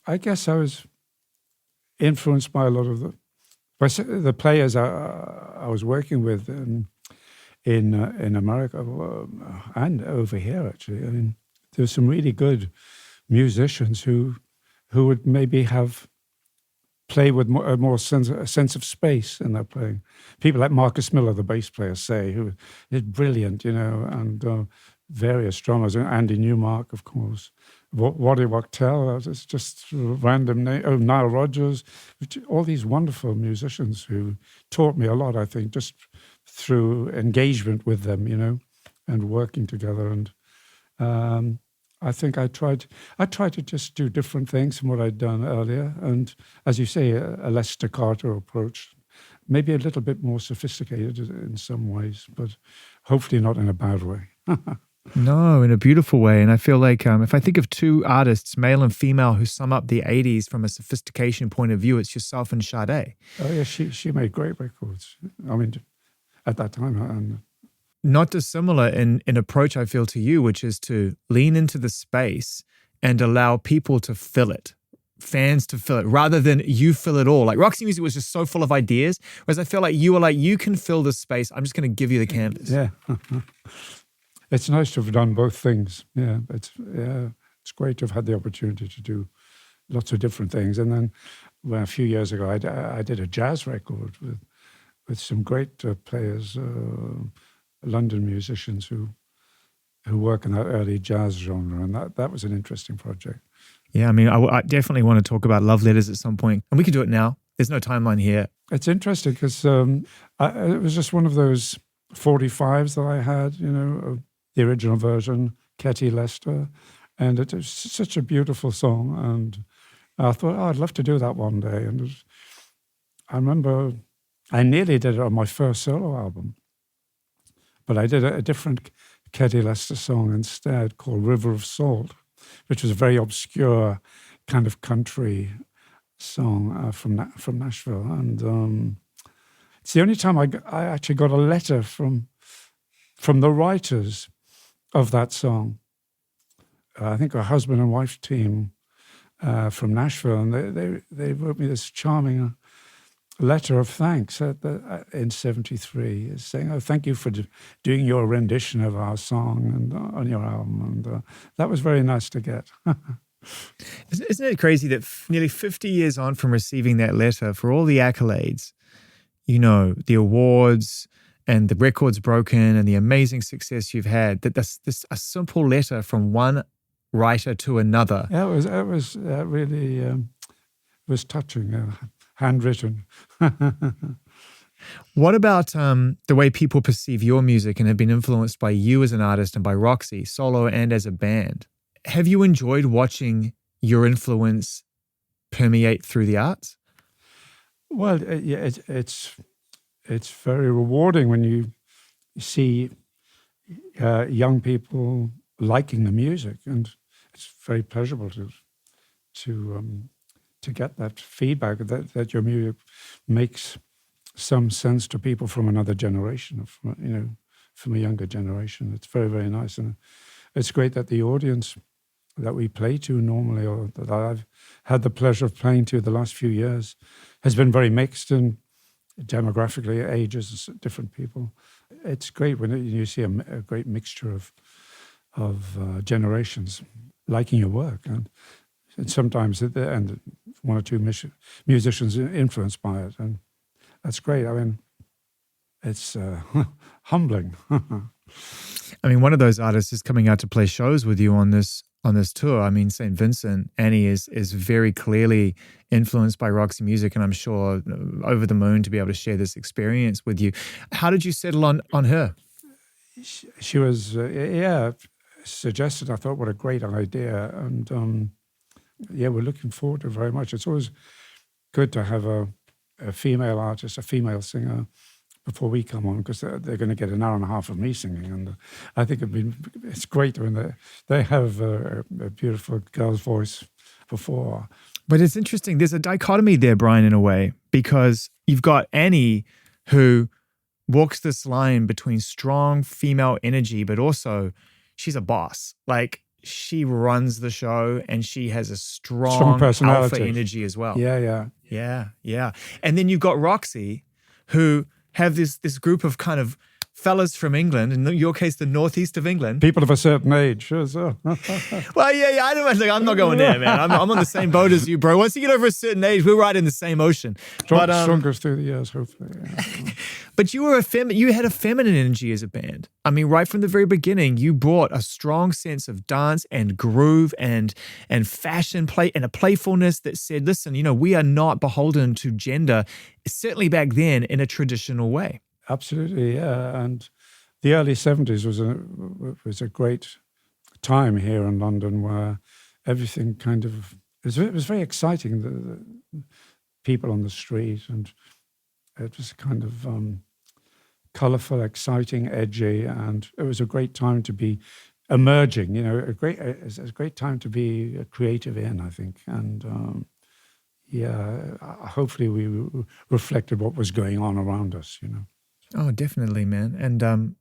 I guess I was influenced by a lot of the players I was working with in America and over here. Actually, I mean, there's some really good musicians who would maybe have play with a more sense of space in their playing. People like Marcus Miller, the bass player, say, who is brilliant, and various drummers, Andy Newmark, of course, Waddy Wachtel, it's just random name. Oh, Nile Rodgers, all these wonderful musicians who taught me a lot, I think, just through engagement with them, and working together. And I think I tried to just do different things from what I'd done earlier. And as you say, a less staccato approach, maybe a little bit more sophisticated in some ways, but hopefully not in a bad way. No, in a beautiful way. And I feel like if I think of two artists, male and female, who sum up the 80s from a sophistication point of view, it's yourself and Sade. Oh, yeah, she made great records. I mean, at that time. And not dissimilar in approach, I feel, to you, which is to lean into the space and allow people to fill it, fans to fill it, rather than you fill it all. Like Roxy Music was just so full of ideas, whereas I feel like you were like, you can fill this space. I'm just going to give you the canvas. Yeah. It's nice to have done both things. Yeah, it's great to have had the opportunity to do lots of different things. And then a few years ago, I did a jazz record with some great players, London musicians who work in that early jazz genre, and that was an interesting project. Yeah, I mean, I definitely want to talk about Love Letters at some point, and we can do it now. There's no timeline here. It's interesting because it was just one of those 45s that I had, the original version, Ketty Lester, and it was such a beautiful song, and I thought, I'd love to do that one day. And I remember I nearly did it on my first solo album, but I did a different Ketty Lester song instead called River of Salt, which was a very obscure kind of country song from Nashville. And it's the only time I actually got a letter from the writers of that song. I think a husband and wife team from Nashville, and they wrote me this charming letter of thanks in '73, saying, "Oh, thank you for doing your rendition of our song and on your album," and that was very nice to get. Isn't it crazy that nearly 50 years on from receiving that letter, for all the accolades, the awards and the records broken and the amazing success you've had, that this a simple letter from one writer to another? Yeah, it was really was touching. Handwritten. What about the way people perceive your music and have been influenced by you as an artist and by Roxy, solo and as a band? Have you enjoyed watching your influence permeate through the arts? Well, yeah, it's very rewarding when you see young people liking the music, and it's very pleasurable to get that feedback that your music makes some sense to people from another generation, from a younger generation. It's very, very nice. And it's great that the audience that we play to normally, or that I've had the pleasure of playing to the last few years, has been very mixed in demographically, ages, different people. It's great when you see a great mixture of generations liking your work. And sometimes and one or two musicians influenced by it, and that's great. I mean, it's humbling. I mean, one of those artists is coming out to play shows with you on this tour. I mean, St. Vincent, Annie is very clearly influenced by Roxy Music, and I'm sure over the moon to be able to share this experience with you. How did you settle on her? She was, suggested. I thought, what a great idea, and we're looking forward to it very much. It's always good to have a female artist, a female singer, before we come on, because they're going to get an hour and a half of me singing, and I think it's great when they have a beautiful girl's voice before. But it's interesting. There's a dichotomy there, Brian, in a way, because you've got Annie, who walks this line between strong female energy, but also she's a boss. Like, she runs the show and she has a Strong strong personality. alpha energy as well. Yeah. Yeah. And then you've got Roxy, who have this group of kind of fellas from England, in your case, the northeast of England. People of a certain age, sure. So. Well, yeah. I don't think I'm not going there, man. I'm on the same boat as you, bro. Once you get over a certain age, we're right in the same ocean. Stronger through the years, hopefully. Yeah. But you had a feminine energy as a band. I mean, right from the very beginning, you brought a strong sense of dance and groove and fashion play and a playfulness that said, listen, we are not beholden to gender, certainly back then in a traditional way. Absolutely, yeah. And the early 70s was a great time here in London where everything kind of it was very exciting. The people on the street, and it was kind of colourful, exciting, edgy, and it was a great time to be emerging. It's a great time to be creative in, I think, and hopefully we reflected what was going on around us. Oh, definitely, man. And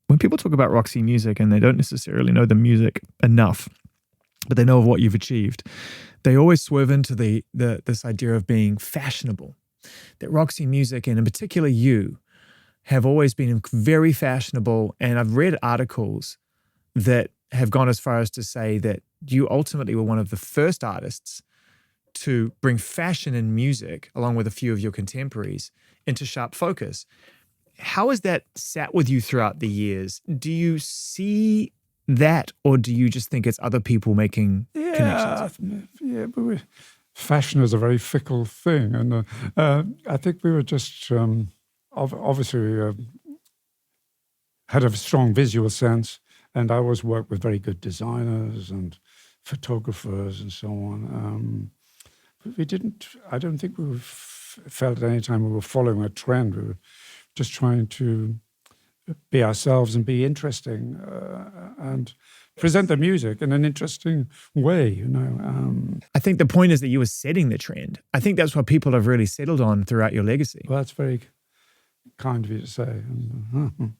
when people talk about Roxy Music and they don't necessarily know the music enough, but they know of what you've achieved, they always swerve into this idea of being fashionable. That Roxy Music, and in particular you, have always been very fashionable. And I've read articles that have gone as far as to say that you ultimately were one of the first artists to bring fashion and music, along with a few of your contemporaries, into sharp focus. How has that sat with you throughout the years? Do you see that, or do you just think it's other people making connections? Yeah, but fashion is a very fickle thing. And I think we were just, obviously, had a strong visual sense. And I always worked with very good designers and photographers and so on. But I don't think we felt at any time we were following a trend. We were just trying to be ourselves and be interesting and present the music in an interesting way, I think the point is that you were setting the trend. I think that's what people have really settled on throughout your legacy. Well, that's very kind of you to say. And,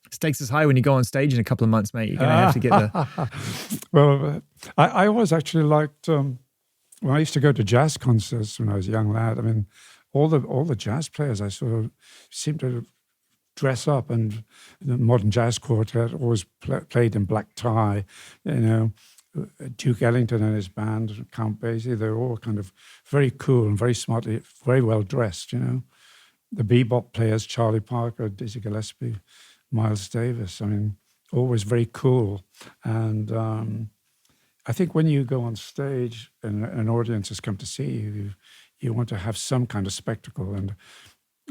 stakes is high when you go on stage in a couple of months, mate. You're going to have to get the... Well, I always actually liked... when I used to go to jazz concerts when I was a young lad, I mean, all the jazz players I sort of seemed to dress up, and the modern jazz quartet always played in black tie, Duke Ellington and his band, Count Basie, they're all kind of very cool and very smartly, very well dressed, The bebop players, Charlie Parker, Dizzy Gillespie, Miles Davis, I mean, always very cool. And I think when you go on stage and an audience has come to see you, you want to have some kind of spectacle. And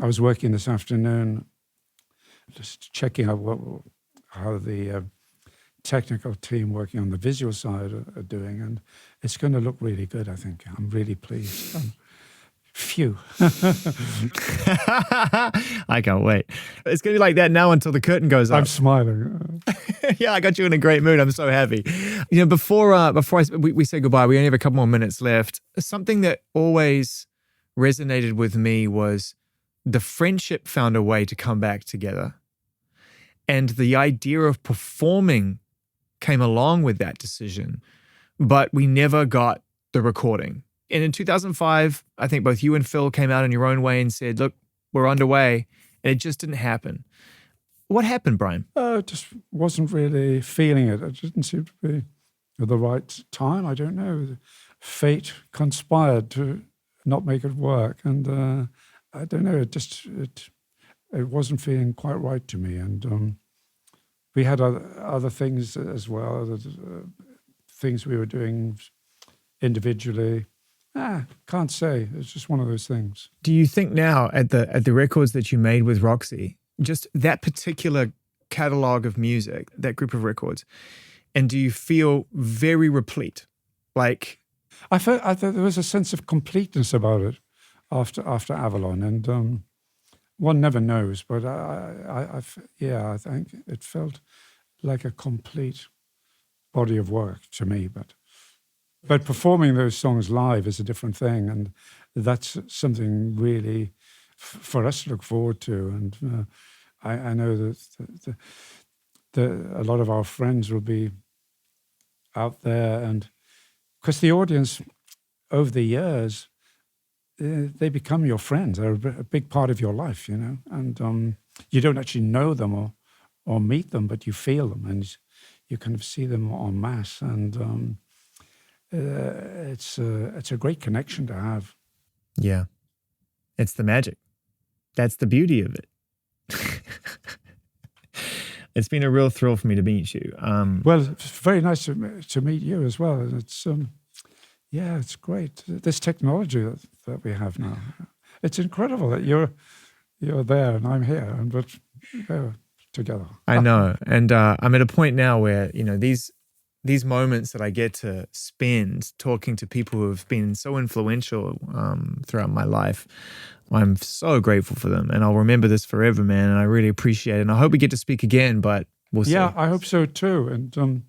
I was working this afternoon, just checking out how the technical team working on the visual side are doing, and it's going to look really good, I think. I'm really pleased. Phew. I can't wait. It's going to be like that now until the curtain goes up. I'm smiling. Yeah, I got you in a great mood. I'm so happy. Before we say goodbye, we only have a couple more minutes left. Something that always resonated with me was the friendship found a way to come back together. And the idea of performing came along with that decision, but we never got the recording. And in 2005, I think both you and Phil came out in your own way and said, look, we're underway. And it just didn't happen. What happened, Brian? Just wasn't really feeling it. It didn't seem to be at the right time. I don't know. Fate conspired to not make it work. And I don't know, it wasn't feeling quite right to me. And we had other things as well, things we were doing individually. Can't say. It's just one of those things. Do you think now at the records that you made with Roxy, just that particular catalog of music, that group of records, and do you feel very replete? Like, I thought there was a sense of completeness about it after Avalon, and one never knows. But I think it felt like a complete body of work to me. But performing those songs live is a different thing, and that's something really for us to look forward to. And I know that a lot of our friends will be out there, and because the audience over the years, they become your friends. They're a big part of your life, and you don't actually know them or meet them, but you feel them and you kind of see them en masse, and it's a great connection to have. Yeah. It's the magic. That's the beauty of it. It's been a real thrill for me to meet you. Well, it's very nice to meet you as well. And it's it's great. This technology that we have now, it's incredible that you're there and I'm here, and but we're together. I know, and I'm at a point now where these moments that I get to spend talking to people who have been so influential throughout my life, I'm so grateful for them, and I'll remember this forever, man. And I really appreciate it. And I hope we get to speak again, but we'll see. Yeah, I hope so too. And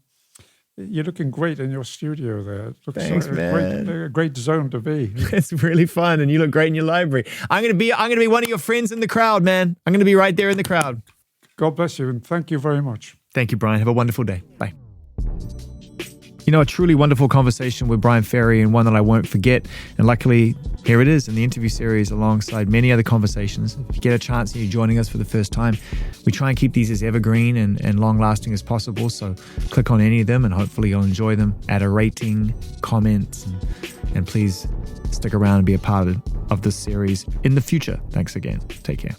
you're looking great in your studio there. It looks Thanks, man. A great zone to be. It's really fun, and you look great in your library. I'm gonna be one of your friends in the crowd, man. I'm gonna be right there in the crowd. God bless you, and thank you very much. Thank you, Brian. Have a wonderful day. Bye. A truly wonderful conversation with Brian Ferry, and one that I won't forget. And luckily, here it is in the interview series alongside many other conversations. If you get a chance and you're joining us for the first time, we try and keep these as evergreen and long-lasting as possible. So click on any of them and hopefully you'll enjoy them. Add a rating, comment, and please stick around and be a part of this series in the future. Thanks again. Take care.